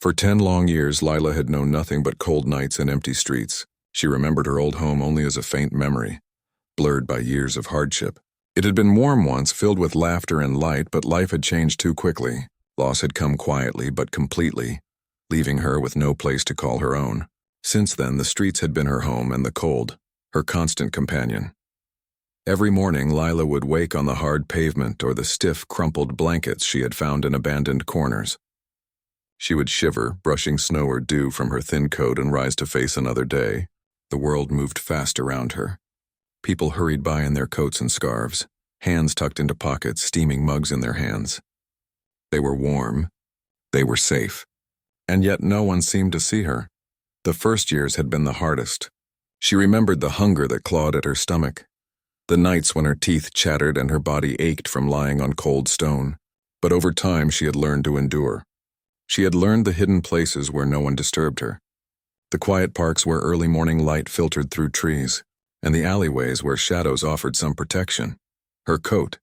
For 10 long years, Lila had known nothing but cold nights and empty streets. She remembered her old home only as a faint memory, blurred by years of hardship. It had been warm once, filled with laughter and light, but life had changed too quickly. Loss had come quietly but completely, leaving her with no place to call her own. Since then, the streets had been her home and the cold, her constant companion. Every morning, Lila would wake on the hard pavement or the stiff, crumpled blankets she had found in abandoned corners. She would shiver, brushing snow or dew from her thin coat, and rise to face another day. The world moved fast around her. People hurried by in their coats and scarves, hands tucked into pockets, steaming mugs in their hands. They were warm. They were safe. And yet no one seemed to see her. The first years had been the hardest. She remembered the hunger that clawed at her stomach, the nights when her teeth chattered and her body ached from lying on cold stone. But over time she had learned to endure. She had learned the hidden places where no one disturbed her, the quiet parks where early morning light filtered through trees, and the alleyways where shadows offered some protection. Her coat,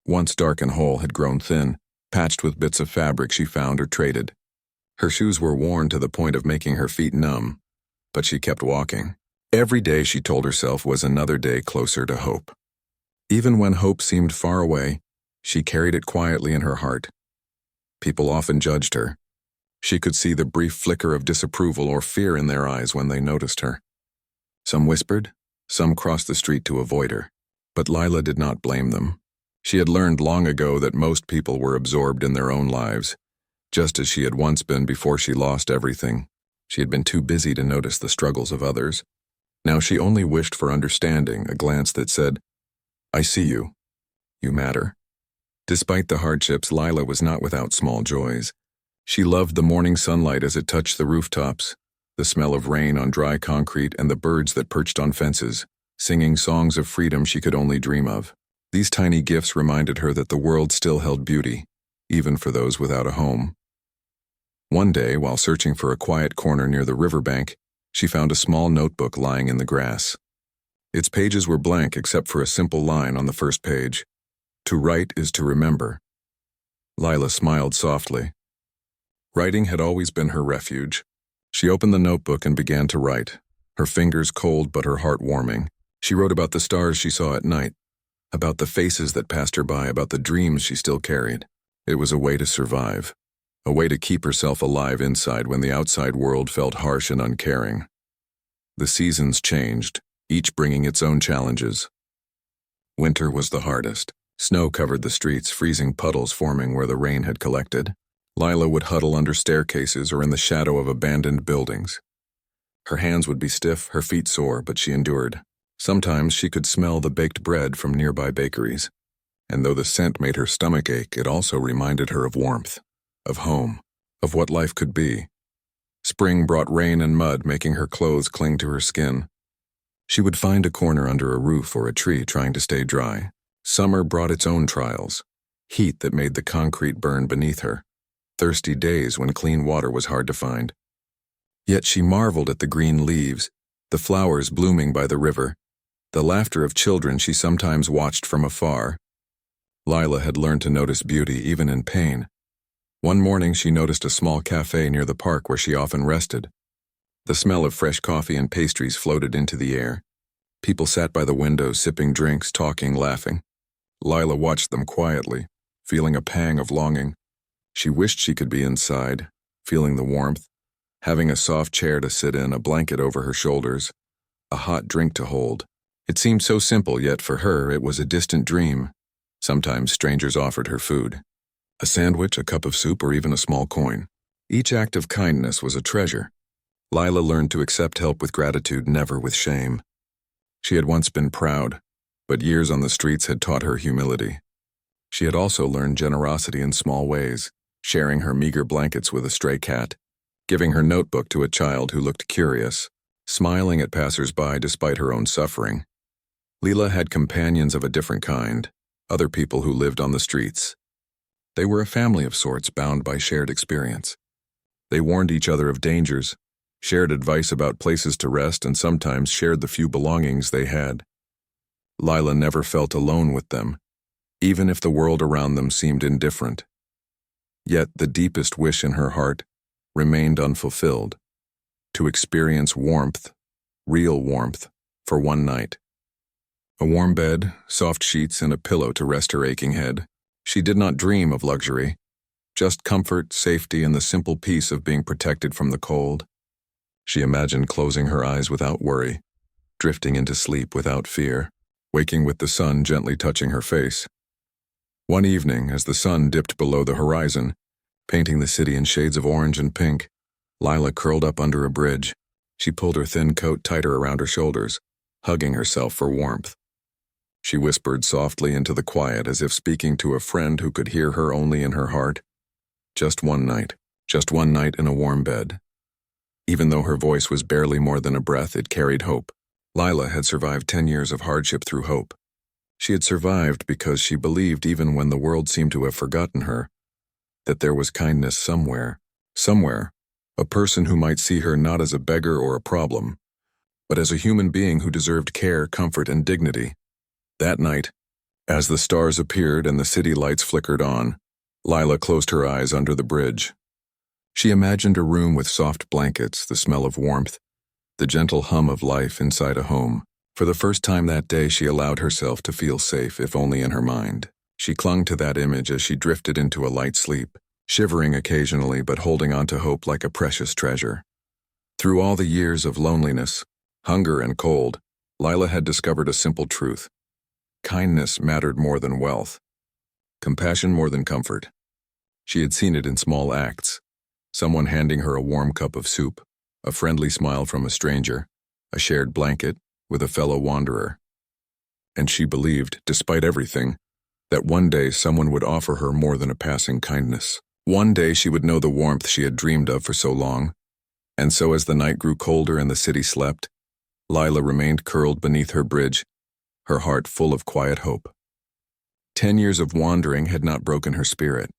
once dark and whole, had grown thin, patched with bits of fabric she found or traded. Her shoes were worn to the point of making her feet numb, but she kept walking. Every day, she told herself, was another day closer to hope. Even when hope seemed far away, she carried it quietly in her heart. People often judged her. She could see the brief flicker of disapproval or fear in their eyes when they noticed her. Some whispered, some crossed the street to avoid her. But Lila did not blame them. She had learned long ago that most people were absorbed in their own lives, just as she had once been before she lost everything. She had been too busy to notice the struggles of others. Now she only wished for understanding, a glance that said, "I see you. You matter." Despite the hardships, Lila was not without small joys. She loved the morning sunlight as it touched the rooftops, the smell of rain on dry concrete, and the birds that perched on fences, singing songs of freedom she could only dream of. These tiny gifts reminded her that the world still held beauty, even for those without a home. One day, while searching for a quiet corner near the riverbank, she found a small notebook lying in the grass. Its pages were blank except for a simple line on the first page: "To write is to remember." Lila smiled softly. Writing had always been her refuge. She opened the notebook and began to write, her fingers cold but her heart warming. She wrote about the stars she saw at night, about the faces that passed her by, about the dreams she still carried. It was a way to survive, a way to keep herself alive inside when the outside world felt harsh and uncaring. The seasons changed, each bringing its own challenges. Winter was the hardest. Snow covered the streets, freezing puddles forming where the rain had collected. Lila would huddle under staircases or in the shadow of abandoned buildings. Her hands would be stiff, her feet sore, but she endured. Sometimes she could smell the baked bread from nearby bakeries, and though the scent made her stomach ache, it also reminded her of warmth, of home, of what life could be. Spring brought rain and mud, making her clothes cling to her skin. She would find a corner under a roof or a tree trying to stay dry. Summer brought its own trials, heat that made the concrete burn beneath her, thirsty days when clean water was hard to find. Yet she marveled at the green leaves, the flowers blooming by the river, the laughter of children she sometimes watched from afar. Lila had learned to notice beauty even in pain. One morning she noticed a small cafe near the park where she often rested. The smell of fresh coffee and pastries floated into the air. People sat by the window, sipping drinks, talking, laughing. Lila watched them quietly, feeling a pang of longing. She wished she could be inside, feeling the warmth, having a soft chair to sit in, a blanket over her shoulders, a hot drink to hold. It seemed so simple, yet for her it was a distant dream. Sometimes strangers offered her food, a sandwich, a cup of soup, or even a small coin. Each act of kindness was a treasure. Lila learned to accept help with gratitude, never with shame. She had once been proud, but years on the streets had taught her humility. She had also learned generosity in small ways, sharing her meager blankets with a stray cat, giving her notebook to a child who looked curious, smiling at passers-by despite her own suffering. Lila had companions of a different kind, other people who lived on the streets. They were a family of sorts, bound by shared experience. They warned each other of dangers, shared advice about places to rest, and sometimes shared the few belongings they had. Lila never felt alone with them, even if the world around them seemed indifferent. Yet the deepest wish in her heart remained unfulfilled: to experience warmth, real warmth, for one night. A warm bed, soft sheets, and a pillow to rest her aching head. She did not dream of luxury, just comfort, safety, and the simple peace of being protected from the cold. She imagined closing her eyes without worry, drifting into sleep without fear, waking with the sun gently touching her face. One evening, as the sun dipped below the horizon, painting the city in shades of orange and pink, Lila curled up under a bridge. She pulled her thin coat tighter around her shoulders, hugging herself for warmth. She whispered softly into the quiet as if speaking to a friend who could hear her only in her heart. Just one night in a warm bed. Even though her voice was barely more than a breath, it carried hope. Lila had survived 10 years of hardship through hope. She had survived because she believed, even when the world seemed to have forgotten her, that there was kindness somewhere, a person who might see her not as a beggar or a problem, but as a human being who deserved care, comfort, and dignity. That night, as the stars appeared and the city lights flickered on, Lila closed her eyes under the bridge. She imagined a room with soft blankets, the smell of warmth, the gentle hum of life inside a home. For the first time that day, she allowed herself to feel safe, if only in her mind. She clung to that image as she drifted into a light sleep, shivering occasionally but holding on to hope like a precious treasure. Through all the years of loneliness, hunger, and cold, Lila had discovered a simple truth. Kindness mattered more than wealth. Compassion more than comfort. She had seen it in small acts. Someone handing her a warm cup of soup, a friendly smile from a stranger, a shared blanket with a fellow wanderer. And she believed, despite everything, that one day someone would offer her more than a passing kindness. One day she would know the warmth she had dreamed of for so long. And so as the night grew colder and the city slept, Lila remained curled beneath her bridge, her heart full of quiet hope. 10 years of wandering had not broken her spirit.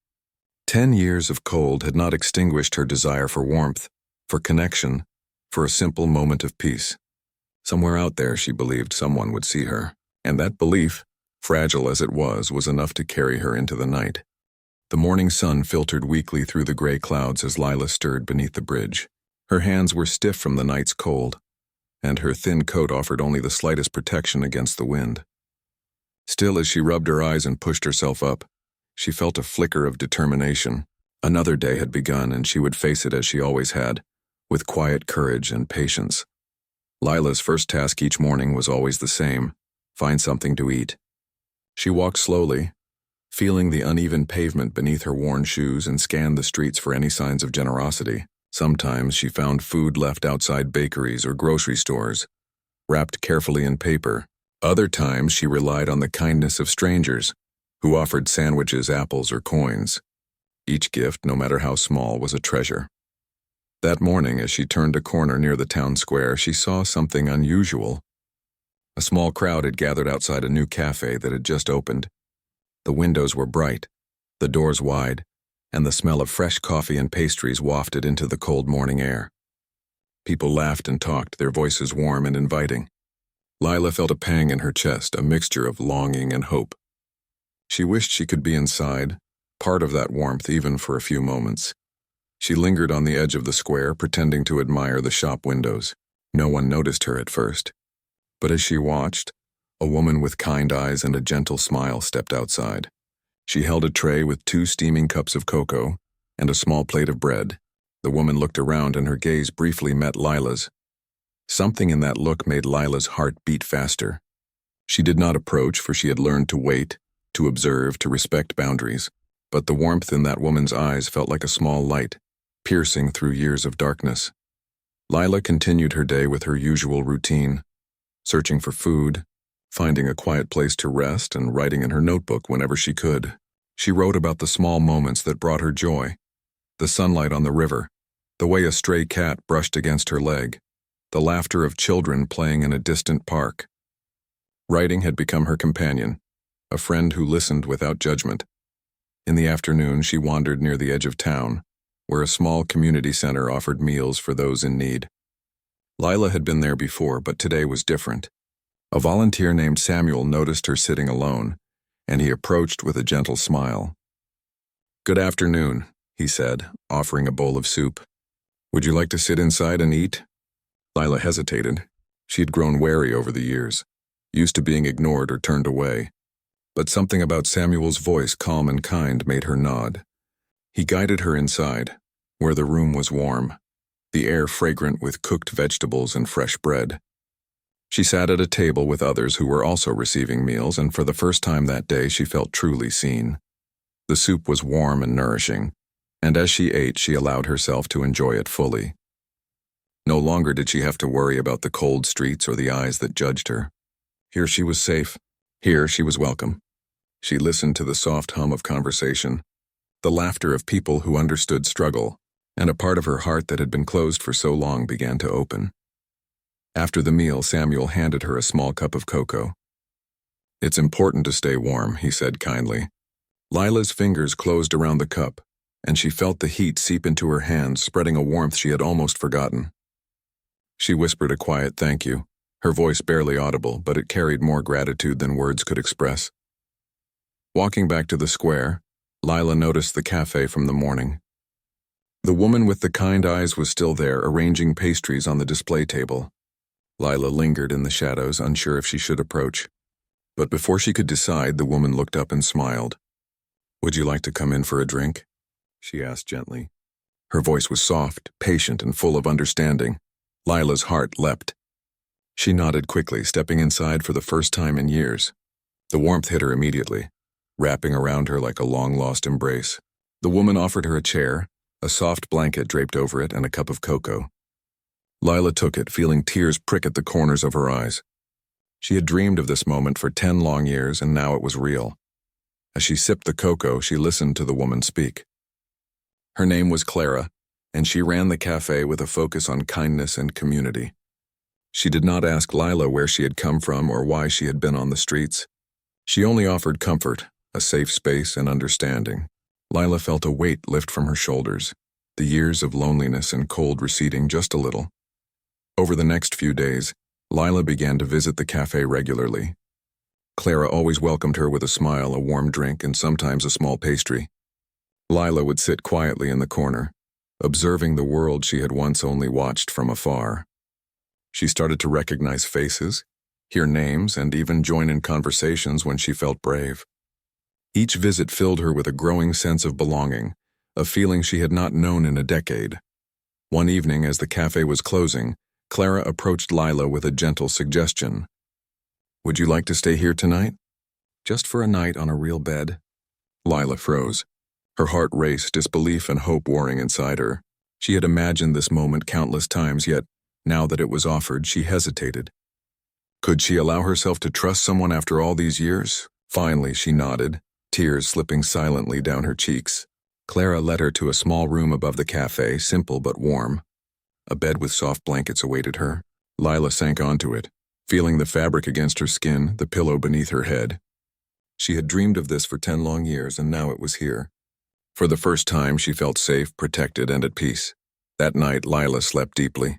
10 years of cold had not extinguished her desire for warmth, for connection, for a simple moment of peace. Somewhere out there, she believed, someone would see her, and that belief, fragile as it was enough to carry her into the night. The morning sun filtered weakly through the gray clouds as Lila stirred beneath the bridge. Her hands were stiff from the night's cold, and her thin coat offered only the slightest protection against the wind. Still, as she rubbed her eyes and pushed herself up, she felt a flicker of determination. Another day had begun, and she would face it as she always had, with quiet courage and patience. Lila's first task each morning was always the same: find something to eat. She walked slowly, feeling the uneven pavement beneath her worn shoes, and scanned the streets for any signs of generosity. Sometimes she found food left outside bakeries or grocery stores, wrapped carefully in paper. Other times she relied on the kindness of strangers, who offered sandwiches, apples, or coins. Each gift, no matter how small, was a treasure. That morning, as she turned a corner near the town square, she saw something unusual. A small crowd had gathered outside a new cafe that had just opened. The windows were bright, the doors wide, and the smell of fresh coffee and pastries wafted into the cold morning air. People laughed and talked, their voices warm and inviting. Lila felt a pang in her chest, a mixture of longing and hope. She wished she could be inside, part of that warmth even for a few moments. She lingered on the edge of the square, pretending to admire the shop windows. No one noticed her at first. But as she watched, a woman with kind eyes and a gentle smile stepped outside. She held a tray with 2 steaming cups of cocoa and a small plate of bread. The woman looked around and her gaze briefly met Lila's. Something in that look made Lila's heart beat faster. She did not approach, for she had learned to wait, to observe, to respect boundaries. But the warmth in that woman's eyes felt like a small light, piercing through years of darkness. Lila continued her day with her usual routine, searching for food, finding a quiet place to rest, and writing in her notebook whenever she could. She wrote about the small moments that brought her joy: the sunlight on the river, the way a stray cat brushed against her leg, the laughter of children playing in a distant park. Writing had become her companion, a friend who listened without judgment. In the afternoon, she wandered near the edge of town, where a small community center offered meals for those in need. Lila had been there before, but today was different. A volunteer named Samuel noticed her sitting alone, and he approached with a gentle smile. "Good afternoon," he said, offering a bowl of soup. Would you like to sit inside and eat? Lila hesitated. She had grown wary over the years, used to being ignored or turned away. But something about Samuel's voice, calm and kind, made her nod. He guided her inside, where the room was warm, the air fragrant with cooked vegetables and fresh bread. She sat at a table with others who were also receiving meals, and for the first time that day she felt truly seen. The soup was warm and nourishing, and as she ate she allowed herself to enjoy it fully. No longer did she have to worry about the cold streets or the eyes that judged her. Here she was safe. Here she was welcome. She listened to the soft hum of conversation, the laughter of people who understood struggle, and a part of her heart that had been closed for so long began to open. After the meal, Samuel handed her a small cup of cocoa. "It's important to stay warm," he said kindly. Lila's fingers closed around the cup, and she felt the heat seep into her hands, spreading a warmth she had almost forgotten. She whispered a quiet thank you, her voice barely audible, but it carried more gratitude than words could express. Walking back to the square, Lila noticed the cafe from the morning. The woman with the kind eyes was still there, arranging pastries on the display table. Lila lingered in the shadows, unsure if she should approach. But before she could decide, the woman looked up and smiled. "Would you like to come in for a drink?" she asked gently. Her voice was soft, patient, and full of understanding. Lila's heart leapt. She nodded quickly, stepping inside for the first time in years. The warmth hit her immediately, wrapping around her like a long-lost embrace. The woman offered her a chair, a soft blanket draped over it, and a cup of cocoa. Lila took it, feeling tears prick at the corners of her eyes. She had dreamed of this moment for 10 long years, and now it was real. As she sipped the cocoa, she listened to the woman speak. Her name was Clara, and she ran the cafe with a focus on kindness and community. She did not ask Lila where she had come from or why she had been on the streets. She only offered comfort, a safe space, and understanding. Lila felt a weight lift from her shoulders, the years of loneliness and cold receding just a little. Over the next few days, Lila began to visit the cafe regularly. Clara always welcomed her with a smile, a warm drink, and sometimes a small pastry. Lila would sit quietly in the corner, observing the world she had once only watched from afar. She started to recognize faces, hear names, and even join in conversations when she felt brave. Each visit filled her with a growing sense of belonging, a feeling she had not known in a decade. One evening, as the cafe was closing, Clara approached Lila with a gentle suggestion. "Would you like to stay here tonight? Just for a night on a real bed?" Lila froze. Her heart raced, disbelief and hope warring inside her. She had imagined this moment countless times, yet, now that it was offered, she hesitated. Could she allow herself to trust someone after all these years? Finally, she nodded, tears slipping silently down her cheeks. Clara led her to a small room above the cafe, simple but warm. A bed with soft blankets awaited her. Lila sank onto it, feeling the fabric against her skin, the pillow beneath her head. She had dreamed of this for 10 long years, and now it was here. For the first time, she felt safe, protected, and at peace. That night, Lila slept deeply.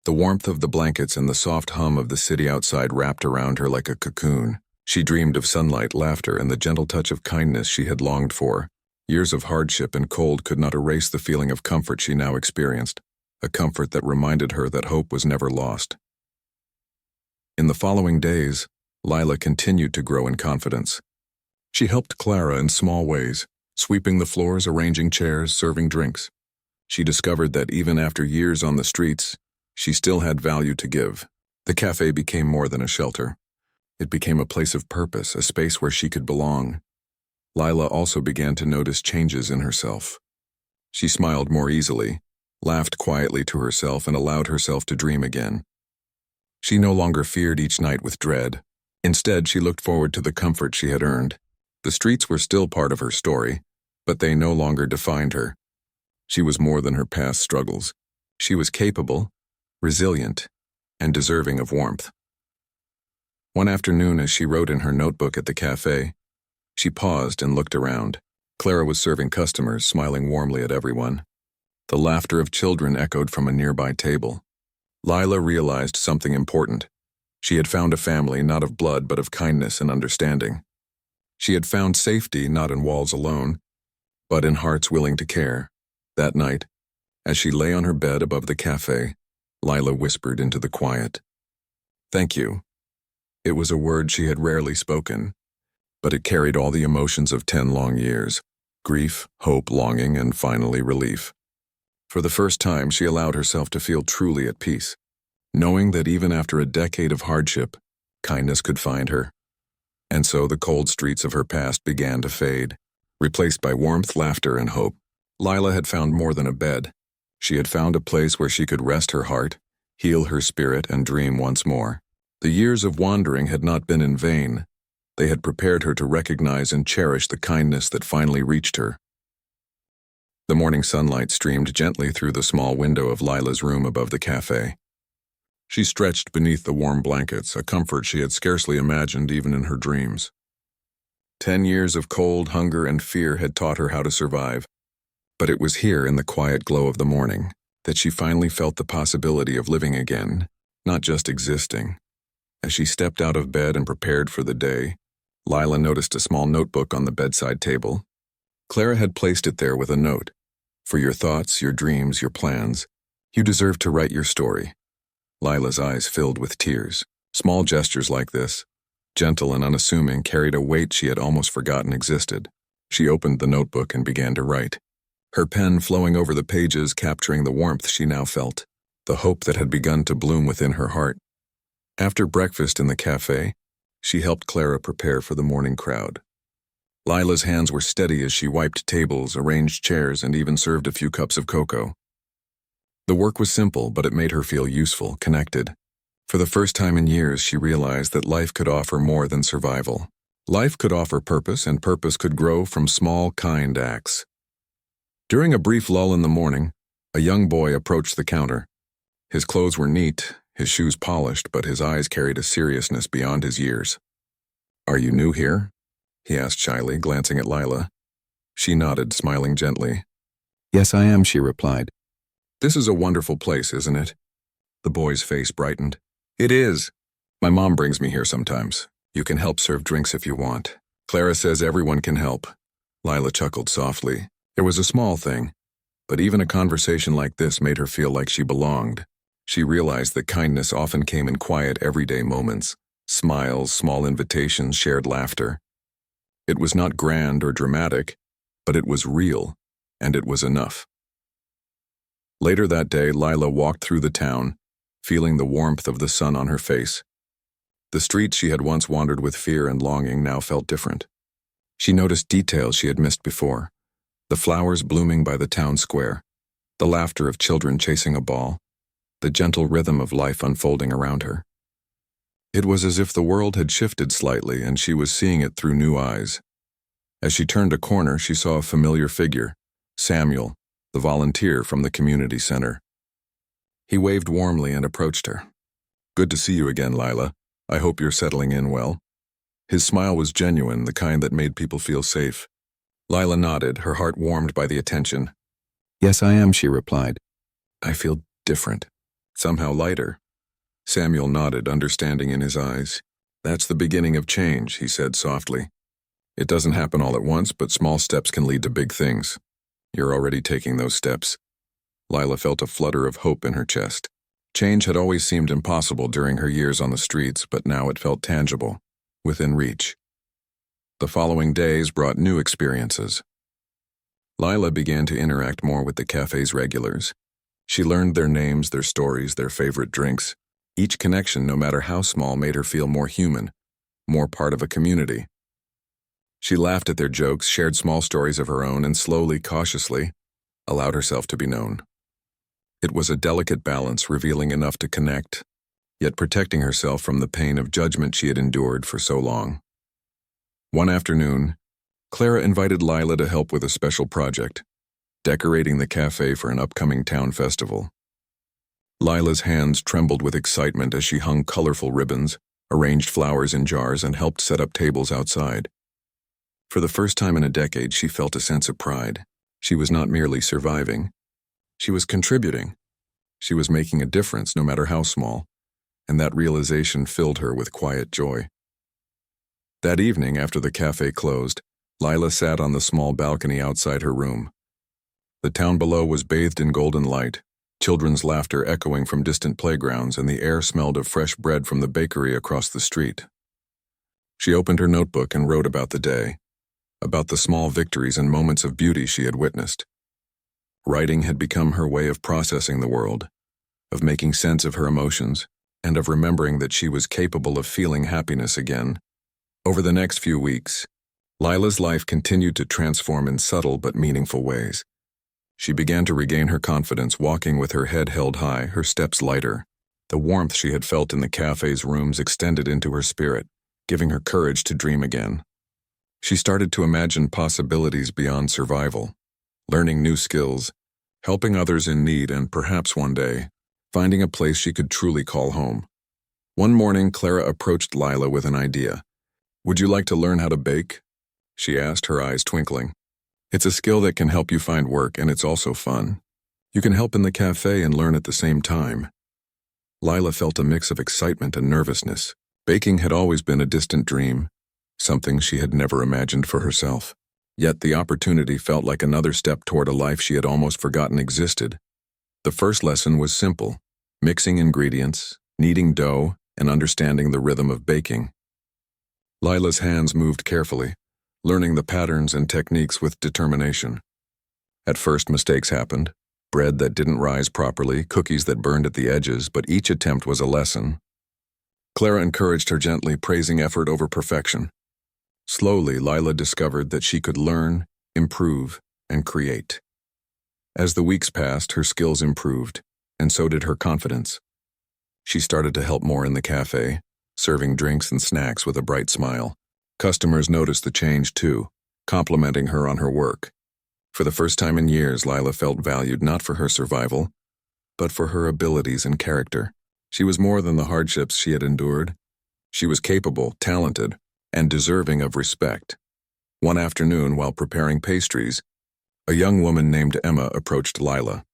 The warmth of the blankets and the soft hum of the city outside wrapped around her like a cocoon. She dreamed of sunlight, laughter, and the gentle touch of kindness she had longed for. Years of hardship and cold could not erase the feeling of comfort she now experienced, a comfort that reminded her that hope was never lost. In the following days, Lila continued to grow in confidence. She helped Clara in small ways, sweeping the floors, arranging chairs, serving drinks. She discovered that even after years on the streets, she still had value to give. The cafe became more than a shelter. It became a place of purpose, a space where she could belong. Lila also began to notice changes in herself. She smiled more easily, laughed quietly to herself, and allowed herself to dream again. She no longer feared each night with dread. Instead, she looked forward to the comfort she had earned. The streets were still part of her story, but they no longer defined her. She was more than her past struggles. She was capable, resilient, and deserving of warmth. One afternoon, as she wrote in her notebook at the cafe, she paused and looked around. Clara was serving customers, smiling warmly at everyone. The laughter of children echoed from a nearby table. Lila realized something important. She had found a family not of blood but of kindness and understanding. She had found safety not in walls alone, but in hearts willing to care. That night, As she lay on her bed above the cafe, Lila whispered into the quiet, "Thank you." It was a word she had rarely spoken, but it carried all the emotions of 10 long years: grief, hope, longing, and finally relief. For the first time, she allowed herself to feel truly at peace, knowing that even after a decade of hardship, kindness could find her. And so the cold streets of her past began to fade, replaced by warmth, laughter, and hope. Lila had found more than a bed. She had found a place where she could rest her heart, heal her spirit, and dream once more. The years of wandering had not been in vain. They had prepared her to recognize and cherish the kindness that finally reached her. The morning sunlight streamed gently through the small window of Lila's room above the cafe. She stretched beneath the warm blankets, a comfort she had scarcely imagined even in her dreams. 10 years of cold, hunger, and fear had taught her how to survive, but it was here in the quiet glow of the morning that she finally felt the possibility of living again, not just existing. As she stepped out of bed and prepared for the day, Lila noticed a small notebook on the bedside table. Clara had placed it there with a note. "For your thoughts, your dreams, your plans, you deserve to write your story." Lila's eyes filled with tears. Small gestures like this, gentle and unassuming, carried a weight she had almost forgotten existed. She opened the notebook and began to write, her pen flowing over the pages, capturing the warmth she now felt, the hope that had begun to bloom within her heart. After breakfast in the cafe, she helped Clara prepare for the morning crowd. Lila's hands were steady as she wiped tables, arranged chairs, and even served a few cups of cocoa. The work was simple, but it made her feel useful, connected. For the first time in years, she realized that life could offer more than survival. Life could offer purpose, and purpose could grow from small, kind acts. During a brief lull in the morning, a young boy approached the counter. His clothes were neat, his shoes polished, but his eyes carried a seriousness beyond his years. "Are you new here?" he asked shyly, glancing at Lila. She nodded, smiling gently. "Yes, I am," she replied. "This is a wonderful place, isn't it?" The boy's face brightened. "It is. My mom brings me here sometimes. You can help serve drinks if you want. Clara says everyone can help." Lila chuckled softly. It was a small thing, but even a conversation like this made her feel like she belonged. She realized that kindness often came in quiet, everyday moments. Smiles, small invitations, shared laughter. It was not grand or dramatic, but it was real, and it was enough. Later that day, Lila walked through the town, feeling the warmth of the sun on her face. The streets she had once wandered with fear and longing now felt different. She noticed details she had missed before: the flowers blooming by the town square, the laughter of children chasing a ball, the gentle rhythm of life unfolding around her. It was as if the world had shifted slightly and she was seeing it through new eyes. As she turned a corner, she saw a familiar figure, Samuel, the volunteer from the community center. He waved warmly and approached her. "Good to see you again, Lila. I hope you're settling in well." His smile was genuine, the kind that made people feel safe. Lila nodded, her heart warmed by the attention. "Yes, I am," she replied. "I feel different, somehow lighter." Samuel nodded, understanding in his eyes. "That's the beginning of change," he said softly. "It doesn't happen all at once, but small steps can lead to big things. You're already taking those steps." Lila felt a flutter of hope in her chest. Change had always seemed impossible during her years on the streets, but now it felt tangible, within reach. The following days brought new experiences. Lila began to interact more with the cafe's regulars. She learned their names, their stories, their favorite drinks. Each connection, no matter how small, made her feel more human, more part of a community. She laughed at their jokes, shared small stories of her own, and slowly, cautiously, allowed herself to be known. It was a delicate balance, revealing enough to connect, yet protecting herself from the pain of judgment she had endured for so long. One afternoon, Clara invited Lila to help with a special project, decorating the cafe for an upcoming town festival. Lila's hands trembled with excitement as she hung colorful ribbons, arranged flowers in jars, and helped set up tables outside. For the first time in a decade, she felt a sense of pride. She was not merely surviving. She was contributing. She was making a difference, no matter how small, and that realization filled her with quiet joy. That evening, after the cafe closed, Lila sat on the small balcony outside her room. The town below was bathed in golden light, children's laughter echoing from distant playgrounds, and the air smelled of fresh bread from the bakery across the street. She opened her notebook and wrote about the day, about the small victories and moments of beauty she had witnessed. Writing had become her way of processing the world, of making sense of her emotions, and of remembering that she was capable of feeling happiness again. Over the next few weeks, Lila's life continued to transform in subtle but meaningful ways. She began to regain her confidence, walking with her head held high, her steps lighter. The warmth she had felt in the cafe's rooms extended into her spirit, giving her courage to dream again. She started to imagine possibilities beyond survival, learning new skills, helping others in need, and perhaps one day, finding a place she could truly call home. One morning, Clara approached Lila with an idea. "Would you like to learn how to bake?" she asked, her eyes twinkling. "It's a skill that can help you find work, and it's also fun. You can help in the cafe and learn at the same time." Lila felt a mix of excitement and nervousness. Baking had always been a distant dream, something she had never imagined for herself. Yet the opportunity felt like another step toward a life she had almost forgotten existed. The first lesson was simple: mixing ingredients, kneading dough, and understanding the rhythm of baking. Lila's hands moved carefully, learning the patterns and techniques with determination. At first, mistakes happened: bread that didn't rise properly, cookies that burned at the edges, but each attempt was a lesson. Clara encouraged her gently, praising effort over perfection. Slowly, Lila discovered that she could learn, improve, and create. As the weeks passed, her skills improved, and so did her confidence. She started to help more in the cafe, serving drinks and snacks with a bright smile. Customers noticed the change too, complimenting her on her work. For the first time in years, Lila felt valued not for her survival, but for her abilities and character. She was more than the hardships she had endured. She was capable, talented, and deserving of respect. One afternoon, while preparing pastries, a young woman named Emma approached Lila.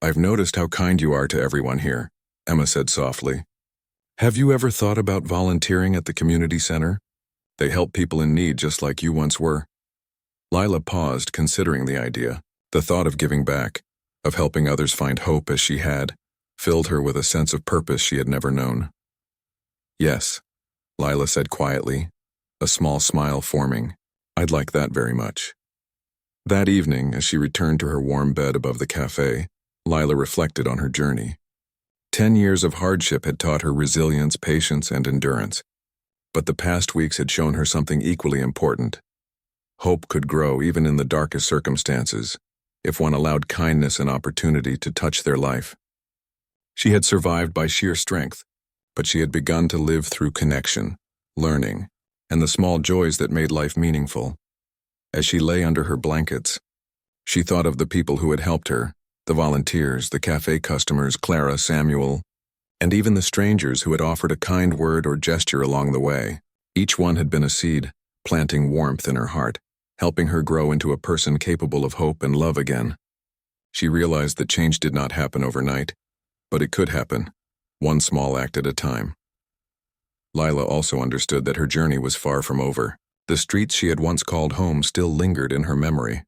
"I've noticed how kind you are to everyone here," Emma said softly. "Have you ever thought about volunteering at the community center? They help people in need just like you once were." Lila paused, considering the idea. The thought of giving back, of helping others find hope as she had, filled her with a sense of purpose she had never known. "Yes," Lila said quietly, a small smile forming. "I'd like that very much." That evening, as she returned to her warm bed above the cafe, Lila reflected on her journey. 10 years of hardship had taught her resilience, patience, and endurance. But the past weeks had shown her something equally important. Hope could grow even in the darkest circumstances, if one allowed kindness and opportunity to touch their life. She had survived by sheer strength, but she had begun to live through connection, learning, and the small joys that made life meaningful. As she lay under her blankets, she thought of the people who had helped her, the volunteers, the cafe customers, Clara, Samuel, and even the strangers who had offered a kind word or gesture along the way. Each one had been a seed, planting warmth in her heart, helping her grow into a person capable of hope and love again. She realized that change did not happen overnight, but it could happen, one small act at a time. Lila also understood that her journey was far from over. The streets she had once called home still lingered in her memory,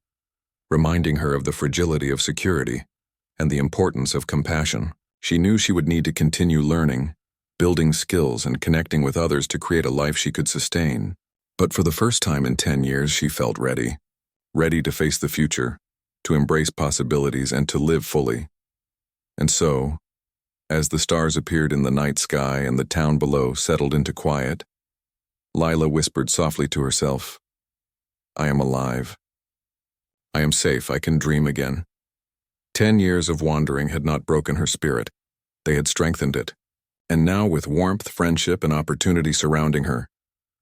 reminding her of the fragility of security and the importance of compassion. She knew she would need to continue learning, building skills, and connecting with others to create a life she could sustain. But for the first time in 10 years, she felt ready. Ready to face the future, to embrace possibilities, and to live fully. And so, as the stars appeared in the night sky and the town below settled into quiet, Lila whispered softly to herself, "I am alive. I am safe. I can dream again." 10 years of wandering had not broken her spirit. They had strengthened it. And now, with warmth, friendship, and opportunity surrounding her,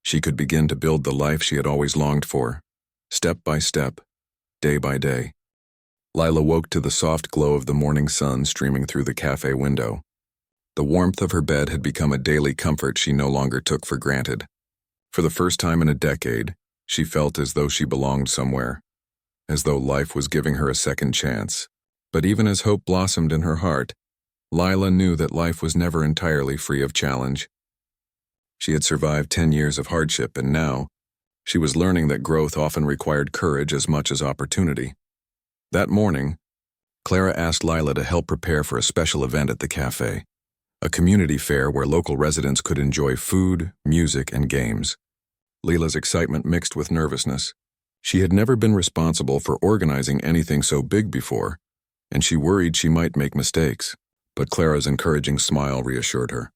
she could begin to build the life she had always longed for, step by step, day by day. Lila woke to the soft glow of the morning sun streaming through the cafe window. The warmth of her bed had become a daily comfort she no longer took for granted. For the first time in a decade, she felt as though she belonged somewhere, as though life was giving her a second chance. But even as hope blossomed in her heart, Lila knew that life was never entirely free of challenge. She had survived 10 years of hardship, and now, she was learning that growth often required courage as much as opportunity. That morning, Clara asked Lila to help prepare for a special event at the cafe, a community fair where local residents could enjoy food, music, and games. Lila's excitement mixed with nervousness. She had never been responsible for organizing anything so big before, and she worried she might make mistakes. But Clara's encouraging smile reassured her.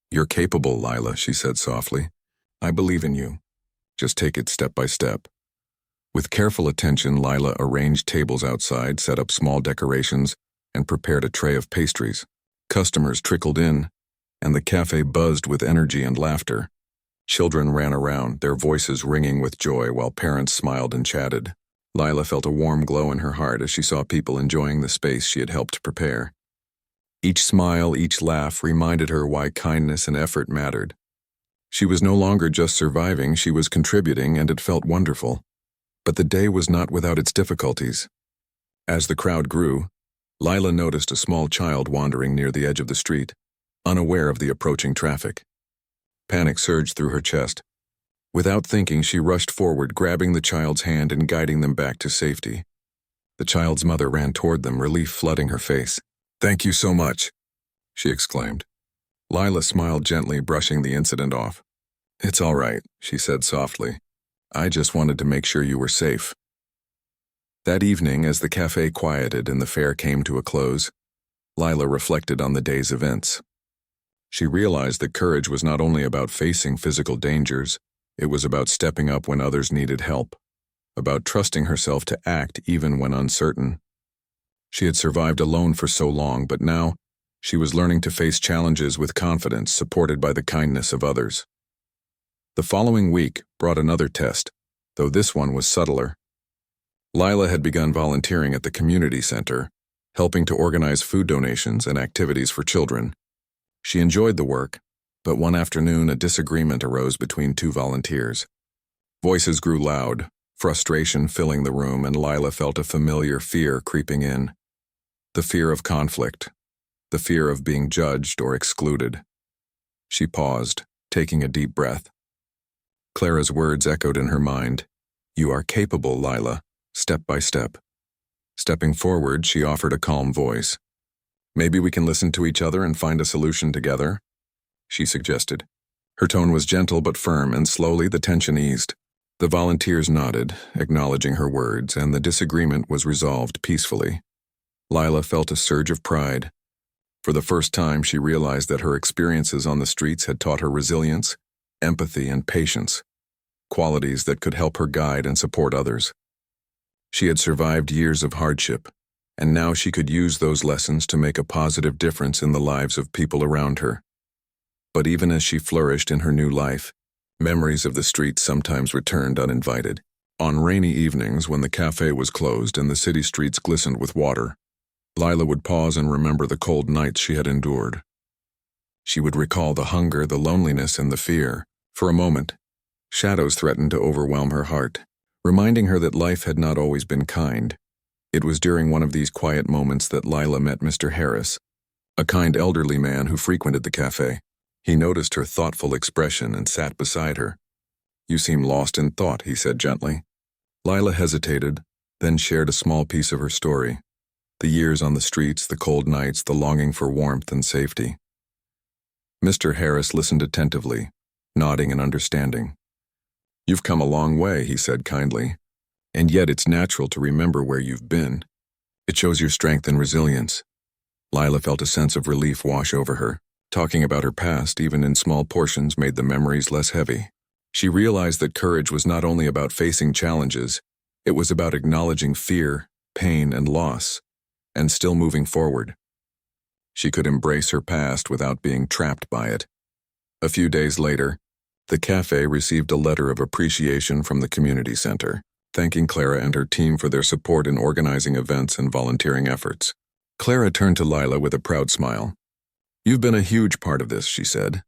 "You're capable, Lila," she said softly. "I believe in you. Just take it step by step." With careful attention, Lila arranged tables outside, set up small decorations, and prepared a tray of pastries. Customers trickled in, and the cafe buzzed with energy and laughter. Children ran around, their voices ringing with joy while parents smiled and chatted. Lila felt a warm glow in her heart as she saw people enjoying the space she had helped prepare. Each smile, each laugh reminded her why kindness and effort mattered. She was no longer just surviving, she was contributing, and it felt wonderful. But the day was not without its difficulties. As the crowd grew, Lila noticed a small child wandering near the edge of the street, unaware of the approaching traffic. Panic surged through her chest. Without thinking, she rushed forward, grabbing the child's hand and guiding them back to safety. The child's mother ran toward them, relief flooding her face. "Thank you so much," she exclaimed. Lila smiled gently, brushing the incident off. "It's all right," she said softly. "I just wanted to make sure you were safe." That evening, as the cafe quieted and the fair came to a close, Lila reflected on the day's events. She realized that courage was not only about facing physical dangers, it was about stepping up when others needed help, about trusting herself to act even when uncertain. She had survived alone for so long, but now she was learning to face challenges with confidence, supported by the kindness of others. The following week brought another test, though this one was subtler. Lila had begun volunteering at the community center, helping to organize food donations and activities for children. She enjoyed the work, but one afternoon a disagreement arose between two volunteers. Voices grew loud, frustration filling the room, and Lila felt a familiar fear creeping in. The fear of conflict, the fear of being judged or excluded. She paused, taking a deep breath. Clara's words echoed in her mind. "You are capable, Lila, step by step." Stepping forward, she offered a calm voice. "Maybe we can listen to each other and find a solution together," she suggested. Her tone was gentle but firm, and slowly the tension eased. The volunteers nodded, acknowledging her words, and the disagreement was resolved peacefully. Lila felt a surge of pride. For the first time, she realized that her experiences on the streets had taught her resilience, empathy, and patience, qualities that could help her guide and support others. She had survived years of hardship, and now she could use those lessons to make a positive difference in the lives of people around her. But even as she flourished in her new life, memories of the streets sometimes returned uninvited. On rainy evenings, when the cafe was closed and the city streets glistened with water, Lila would pause and remember the cold nights she had endured. She would recall the hunger, the loneliness, and the fear. For a moment, shadows threatened to overwhelm her heart, reminding her that life had not always been kind. It was during one of these quiet moments that Lila met Mr. Harris, a kind elderly man who frequented the cafe. He noticed her thoughtful expression and sat beside her. "You seem lost in thought," he said gently. Lila hesitated, then shared a small piece of her story. The years on the streets, the cold nights, the longing for warmth and safety. Mr. Harris listened attentively, nodding in understanding. "You've come a long way," he said kindly, "and yet it's natural to remember where you've been. It shows your strength and resilience." Lila felt a sense of relief wash over her. Talking about her past, even in small portions, made the memories less heavy. She realized that courage was not only about facing challenges, it was about acknowledging fear, pain, and loss, and still moving forward. She could embrace her past without being trapped by it. A few days later, the cafe received a letter of appreciation from the community center, thanking Clara and her team for their support in organizing events and volunteering efforts. Clara turned to Lila with a proud smile. "You've been a huge part of this," she said.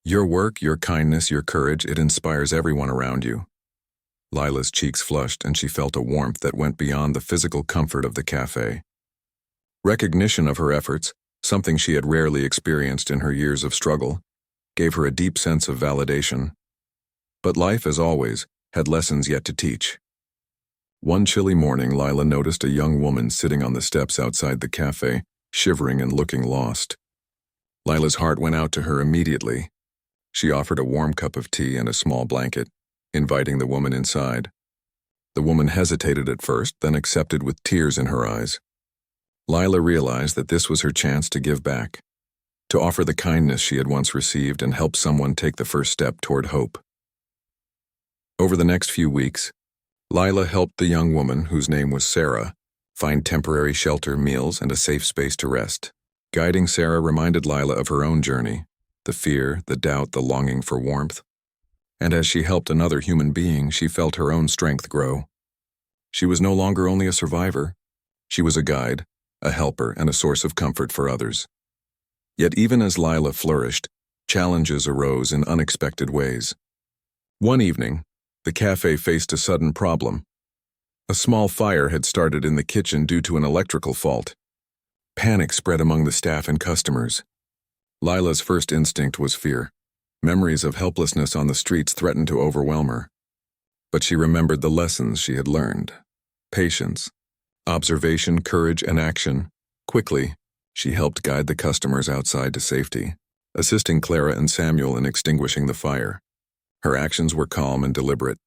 "Your work, your kindness, your courage, it inspires everyone around you." Lila's cheeks flushed, and she felt a warmth that went beyond the physical comfort of the cafe. Recognition of her efforts, something she had rarely experienced in her years of struggle, gave her a deep sense of validation. But life, as always, had lessons yet to teach. One chilly morning, Lila noticed a young woman sitting on the steps outside the cafe, shivering and looking lost. Lila's heart went out to her immediately. She offered a warm cup of tea and a small blanket, inviting the woman inside. The woman hesitated at first, then accepted with tears in her eyes. Lila realized that this was her chance to give back, to offer the kindness she had once received and help someone take the first step toward hope. Over the next few weeks, Lila helped the young woman, whose name was Sarah, find temporary shelter, meals, and a safe space to rest. Guiding Sarah reminded Lila of her own journey, the fear, the doubt, the longing for warmth. And as she helped another human being, she felt her own strength grow. She was no longer only a survivor. She was a guide, a helper, and a source of comfort for others. Yet even as Lila flourished, challenges arose in unexpected ways. One evening, the cafe faced a sudden problem. A small fire had started in the kitchen due to an electrical fault. Panic spread among the staff and customers. Lila's first instinct was fear. Memories of helplessness on the streets threatened to overwhelm her. But she remembered the lessons she had learned. Patience, observation, courage, and action. Quickly, she helped guide the customers outside to safety, assisting Clara and Samuel in extinguishing the fire. Her actions were calm and deliberate,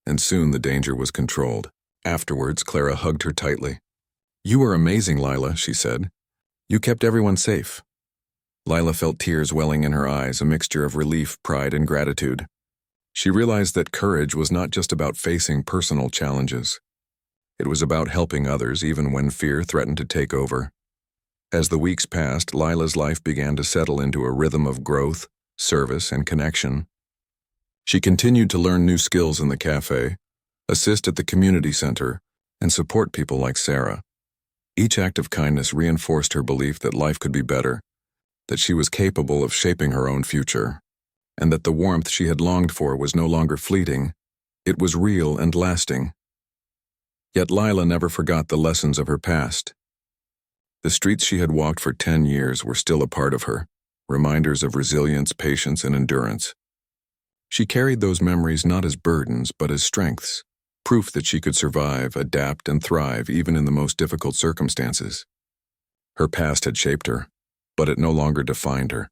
and soon the danger was controlled. Afterwards, Clara hugged her tightly. "You were amazing, Lila," she said. "You kept everyone safe." Lila felt tears welling in her eyes, a mixture of relief, pride, and gratitude. She realized that courage was not just about facing personal challenges. It was about helping others even when fear threatened to take over. As the weeks passed, Lila's life began to settle into a rhythm of growth, service, and connection. She continued to learn new skills in the cafe, assist at the community center, and support people like Sarah. Each act of kindness reinforced her belief that life could be better, that she was capable of shaping her own future, and that the warmth she had longed for was no longer fleeting, it was real and lasting. Yet Lila never forgot the lessons of her past. The streets she had walked for 10 years were still a part of her, reminders of resilience, patience, and endurance. She carried those memories not as burdens, but as strengths, proof that she could survive, adapt, and thrive even in the most difficult circumstances. Her past had shaped her, but it no longer defined her.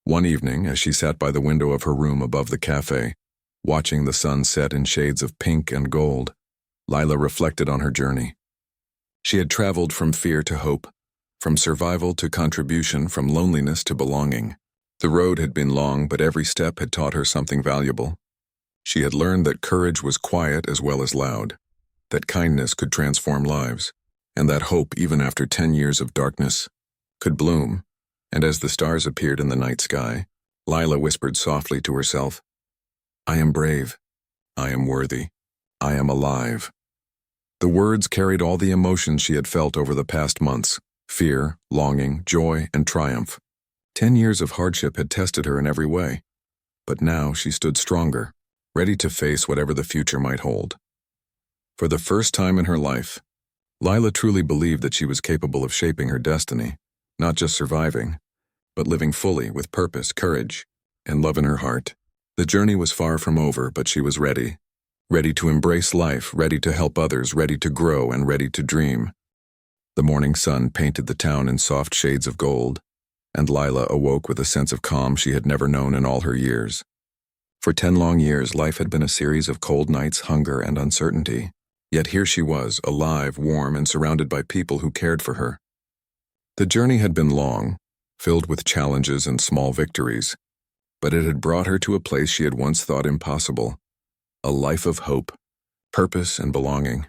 One evening, as she sat by the window of her room above the cafe, watching the sun set in shades of pink and gold, Lila reflected on her journey. She had traveled from fear to hope, from survival to contribution, from loneliness to belonging. The road had been long, but every step had taught her something valuable. She had learned that courage was quiet as well as loud, that kindness could transform lives, and that hope, even after 10 years of darkness, could bloom. And as the stars appeared in the night sky, Lila whispered softly to herself, "I am brave. I am worthy. I am alive." The words carried all the emotions she had felt over the past months: fear, longing, joy, and triumph. 10 years of hardship had tested her in every way, but now she stood stronger, ready to face whatever the future might hold. For the first time in her life, Lila truly believed that she was capable of shaping her destiny, not just surviving, but living fully with purpose, courage, and love in her heart. The journey was far from over, but she was ready. Ready to embrace life, ready to help others, ready to grow, and ready to dream. The morning sun painted the town in soft shades of gold, and Lila awoke with a sense of calm she had never known in all her years. For 10 long years, life had been a series of cold nights, hunger, and uncertainty. Yet here she was, alive, warm, and surrounded by people who cared for her. The journey had been long, filled with challenges and small victories, but it had brought her to a place she had once thought impossible: a life of hope, purpose, and belonging.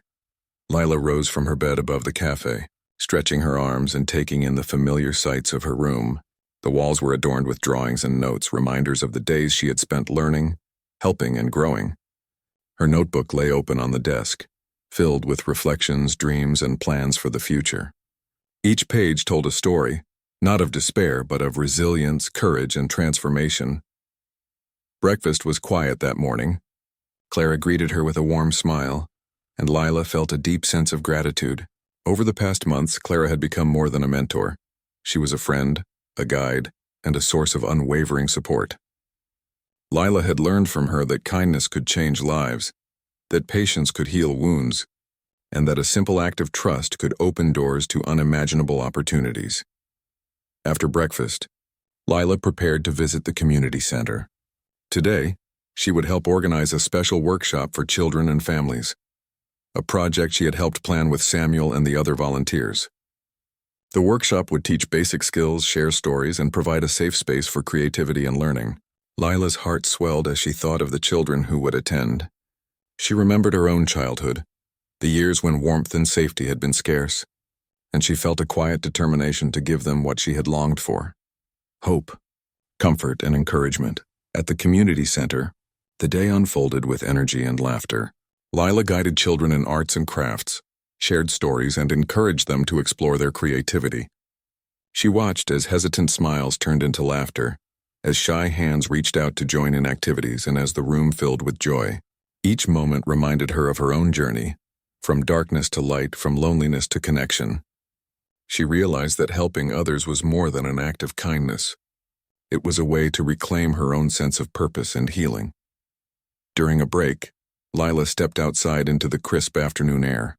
Lila rose from her bed above the cafe, stretching her arms and taking in the familiar sights of her room. The walls were adorned with drawings and notes, reminders of the days she had spent learning, helping, and growing. Her notebook lay open on the desk, filled with reflections, dreams, and plans for the future. Each page told a story, not of despair, but of resilience, courage, and transformation. Breakfast was quiet that morning. Clara greeted her with a warm smile, and Lila felt a deep sense of gratitude. Over the past months, Clara had become more than a mentor. She was a friend, a guide, and a source of unwavering support. Lila had learned from her that kindness could change lives, that patience could heal wounds, and that a simple act of trust could open doors to unimaginable opportunities. After breakfast, Lila prepared to visit the community center. Today, she would help organize a special workshop for children and families, a project she had helped plan with Samuel and the other volunteers. The workshop would teach basic skills, share stories, and provide a safe space for creativity and learning. Lila's heart swelled as she thought of the children who would attend. She remembered her own childhood, the years when warmth and safety had been scarce, and she felt a quiet determination to give them what she had longed for: hope, comfort, and encouragement. At the community center, the day unfolded with energy and laughter. Lila guided children in arts and crafts, shared stories, and encouraged them to explore their creativity. She watched as hesitant smiles turned into laughter, as shy hands reached out to join in activities, and as the room filled with joy. Each moment reminded her of her own journey, from darkness to light, from loneliness to connection. She realized that helping others was more than an act of kindness. It was a way to reclaim her own sense of purpose and healing. During a break, Lila stepped outside into the crisp afternoon air.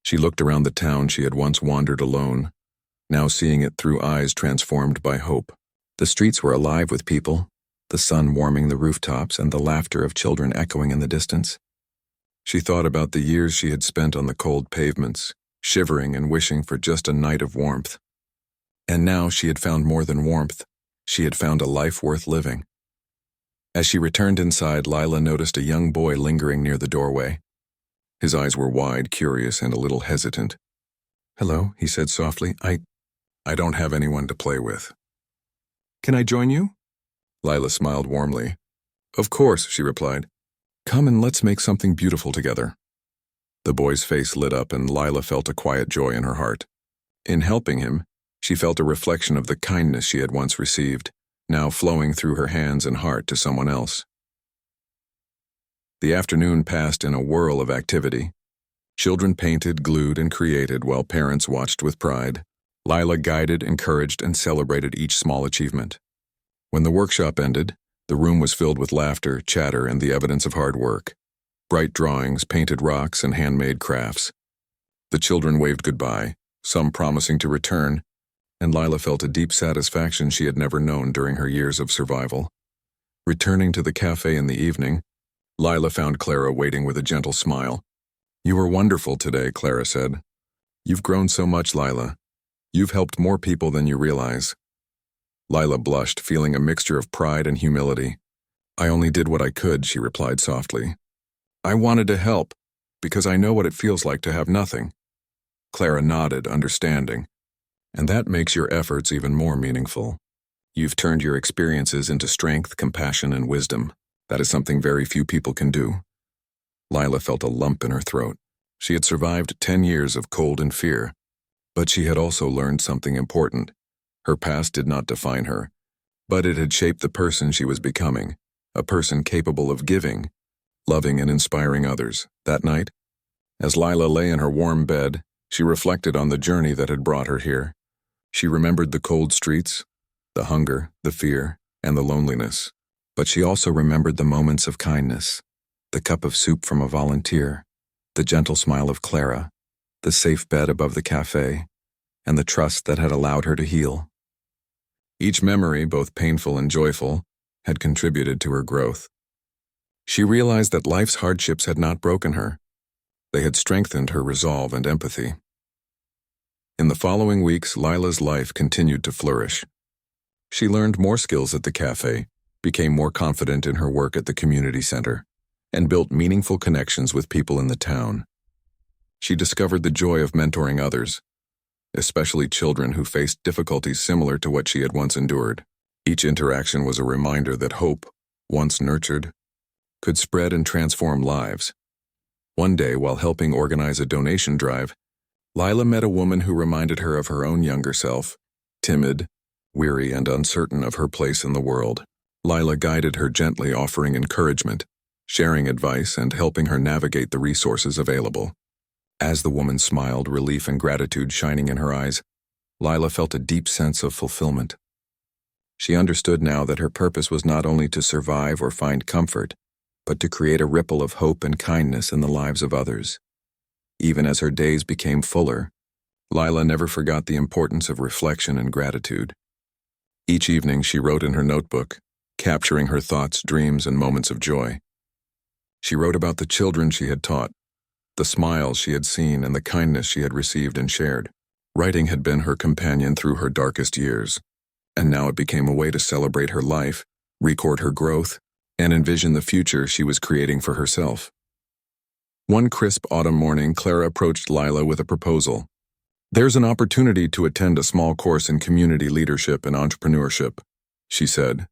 She looked around the town she had once wandered alone, now seeing it through eyes transformed by hope. The streets were alive with people, the sun warming the rooftops and the laughter of children echoing in the distance. She thought about the years she had spent on the cold pavements, shivering and wishing for just a night of warmth. And now she had found more than warmth. She had found a life worth living. As she returned inside, Lila noticed a young boy lingering near the doorway. His eyes were wide, curious, and a little hesitant. "Hello," he said softly. I don't have anyone to play with." "Can I join you?" Lila smiled warmly. "Of course," she replied. "Come and let's make something beautiful together." The boy's face lit up, and Lila felt a quiet joy in her heart. In helping him, she felt a reflection of the kindness she had once received, now flowing through her hands and heart to someone else. The afternoon passed in a whirl of activity. Children painted, glued, and created while parents watched with pride. Lila guided, encouraged, and celebrated each small achievement. When the workshop ended, the room was filled with laughter, chatter, and the evidence of hard work. Bright drawings, painted rocks, and handmade crafts. The children waved goodbye, some promising to return, and Lila felt a deep satisfaction she had never known during her years of survival. Returning to the cafe in the evening, Lila found Clara waiting with a gentle smile. "You were wonderful today," Clara said. "You've grown so much, Lila. You've helped more people than you realize." Lila blushed, feeling a mixture of pride and humility. "I only did what I could," she replied softly. "I wanted to help, because I know what it feels like to have nothing." Clara nodded, understanding. "And that makes your efforts even more meaningful. You've turned your experiences into strength, compassion, and wisdom. That is something very few people can do." Lila felt a lump in her throat. She had survived 10 years of cold and fear, but she had also learned something important. Her past did not define her, but it had shaped the person she was becoming, a person capable of giving, loving, and inspiring others. That night, as Lila lay in her warm bed, she reflected on the journey that had brought her here. She remembered the cold streets, the hunger, the fear, and the loneliness. But she also remembered the moments of kindness, the cup of soup from a volunteer, the gentle smile of Clara, the safe bed above the cafe, and the trust that had allowed her to heal. Each memory, both painful and joyful, had contributed to her growth. She realized that life's hardships had not broken her. They had strengthened her resolve and empathy. In the following weeks, Lila's life continued to flourish. She learned more skills at the cafe, became more confident in her work at the community center, and built meaningful connections with people in the town. She discovered the joy of mentoring others, especially children who faced difficulties similar to what she had once endured. Each interaction was a reminder that hope, once nurtured, could spread and transform lives. One day, while helping organize a donation drive, Lila met a woman who reminded her of her own younger self, timid, weary, and uncertain of her place in the world. Lila guided her gently, offering encouragement, sharing advice, and helping her navigate the resources available. As the woman smiled, relief and gratitude shining in her eyes, Lila felt a deep sense of fulfillment. She understood now that her purpose was not only to survive or find comfort, but to create a ripple of hope and kindness in the lives of others. Even as her days became fuller, Lila never forgot the importance of reflection and gratitude. Each evening she wrote in her notebook, capturing her thoughts, dreams, and moments of joy. She wrote about the children she had taught, the smiles she had seen, and the kindness she had received and shared. Writing had been her companion through her darkest years, and now it became a way to celebrate her life, record her growth, and envision the future she was creating for herself. One crisp autumn morning, Clara approached Lila with a proposal. "There's an opportunity to attend a small course in community leadership and entrepreneurship," she said.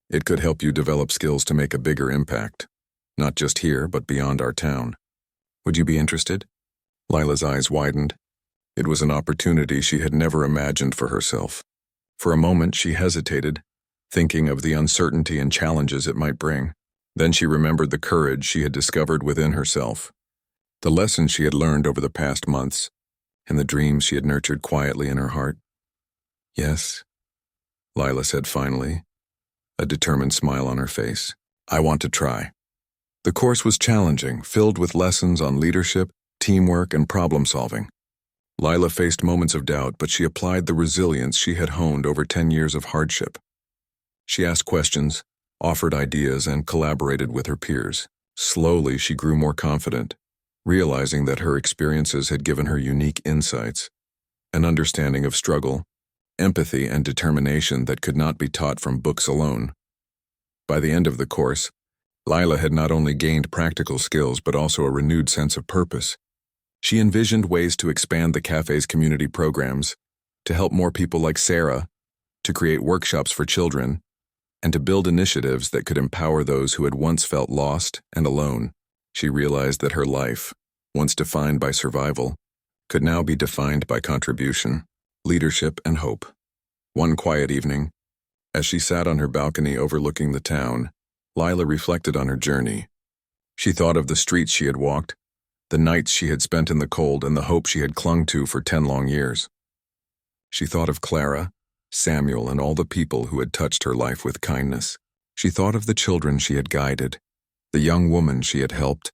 "It could help you develop skills to make a bigger impact, not just here, but beyond our town. Would you be interested?" Lila's eyes widened. It was an opportunity she had never imagined for herself. For a moment she hesitated, thinking of the uncertainty and challenges it might bring. Then she remembered the courage she had discovered within herself, the lessons she had learned over the past months, and the dreams she had nurtured quietly in her heart. "Yes," Lila said finally, a determined smile on her face. "I want to try." The course was challenging, filled with lessons on leadership, teamwork, and problem-solving. Lila faced moments of doubt, but she applied the resilience she had honed over 10 years of hardship. She asked questions, offered ideas, and collaborated with her peers. Slowly, she grew more confident, realizing that her experiences had given her unique insights, an understanding of struggle, empathy, and determination that could not be taught from books alone. By the end of the course, Lila had not only gained practical skills but also a renewed sense of purpose. She envisioned ways to expand the cafe's community programs, to help more people like Sarah, to create workshops for children, and to build initiatives that could empower those who had once felt lost and alone. She realized that her life, once defined by survival, could now be defined by contribution, leadership, and hope. One quiet evening, as she sat on her balcony overlooking the town, Lila reflected on her journey. She thought of the streets she had walked, the nights she had spent in the cold, and the hope she had clung to for 10 long years. She thought of Clara, Samuel, and all the people who had touched her life with kindness. She thought of the children she had guided, the young woman she had helped,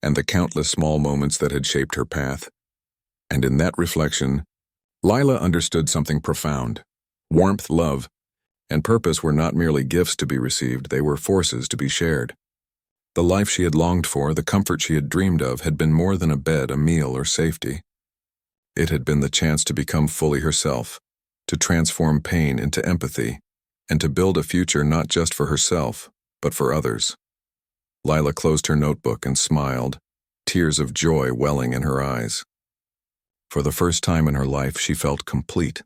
and the countless small moments that had shaped her path. And in that reflection, Lila understood something profound. Warmth, love, and purpose were not merely gifts to be received, they were forces to be shared. The life she had longed for, the comfort she had dreamed of, had been more than a bed, a meal, or safety. It had been the chance to become fully herself, to transform pain into empathy, and to build a future not just for herself, but for others. Lila closed her notebook and smiled, tears of joy welling in her eyes. For the first time in her life, she felt complete,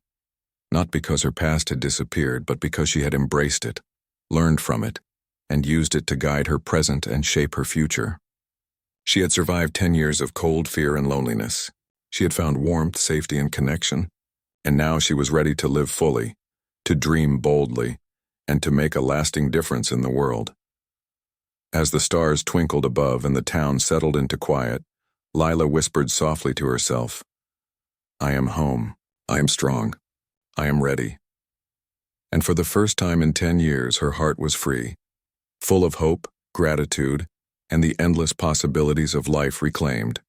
not because her past had disappeared, but because she had embraced it, learned from it, and used it to guide her present and shape her future. She had survived 10 years of cold, fear, and loneliness. She had found warmth, safety, and connection, and now she was ready to live fully, to dream boldly, and to make a lasting difference in the world. As the stars twinkled above and the town settled into quiet, Lila whispered softly to herself, "I am home. I am strong. I am ready." And for the first time in 10 years, her heart was free, full of hope, gratitude, and the endless possibilities of life reclaimed.